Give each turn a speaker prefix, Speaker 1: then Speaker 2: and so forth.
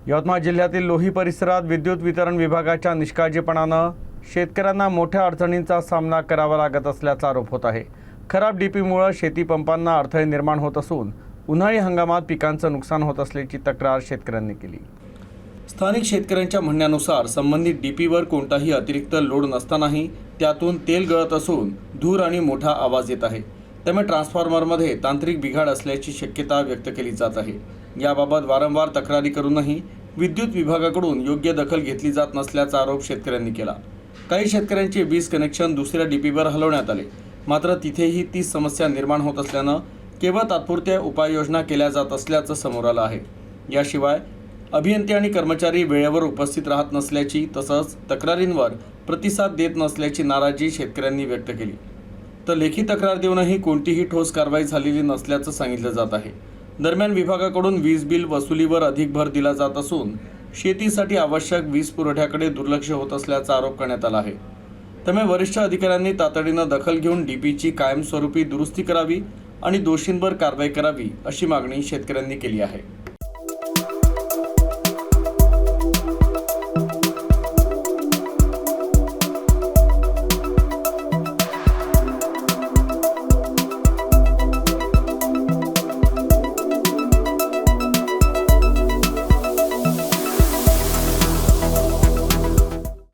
Speaker 1: यवतमाळ जिल्ह्यातील लोही परिसरात विद्युत वितरण विभागाच्या निष्काळजीपणानं शेतकऱ्यांना मोठ्या अडचणींचा सामना करावा लागत असल्याचा आरोप होत आहे। खराब डीपीमुळे शेती पंपांना अडथळे निर्माण होत असून उन्हाळी हंगामात पिकांचं नुकसान होत असल्याची तक्रार शेतकऱ्यांनी केली। स्थानिक शेतकऱ्यांच्या म्हणण्यानुसार संबंधित डीपीवर कोणताही अतिरिक्त लोड नसतानाही त्यातून तेल गळत असून धूर आणि मोठा आवाज येत आहे। त्यामुळे ट्रान्सफॉर्मरमध्ये तांत्रिक बिघाड असल्याची शक्यता व्यक्त केली जात आहे। याबाबत वारंवार तक्रारी करूनही विद्युत विभागाकडून योग्य दखल घेतली जात नसल्याचा आरोप शेतकऱ्यांनी केला। काही शेतकऱ्यांचे वीज कनेक्शन दुसऱ्या डीपीवर हलवण्यात आले, मात्र तिथेही तीच समस्या निर्माण होत असल्यानं केवळ तात्पुरत्या उपाययोजना केल्या जात असल्याचं समोर आलं आहे। याशिवाय अभियंते आणि कर्मचारी वेळेवर उपस्थित राहत नसल्याची तसंच तक्रारींवर प्रतिसाद देत नसल्याची नाराजी शेतकऱ्यांनी व्यक्त केली। तर लेखी तक्रार देऊनही कोणतीही ठोस कारवाई झालेली नसल्याचं सांगितलं जात आहे। दरम्यान विभागाकडून वीज बिल वसुलीवर अधिक भर दिला जात असून शेतीसाठी आवश्यक वीज पुरवठ्याकडे दुर्लक्ष होत असल्याचा आरोप करण्यात आला आहे। त्यामुळे वरिष्ठ अधिकाऱ्यांनी तातडीनं दखल घेऊन डीपीची कायमस्वरूपी दुरुस्ती करावी आणि दोषींवर कारवाई करावी अशी मागणी शेतकऱ्यांनी केली आहे।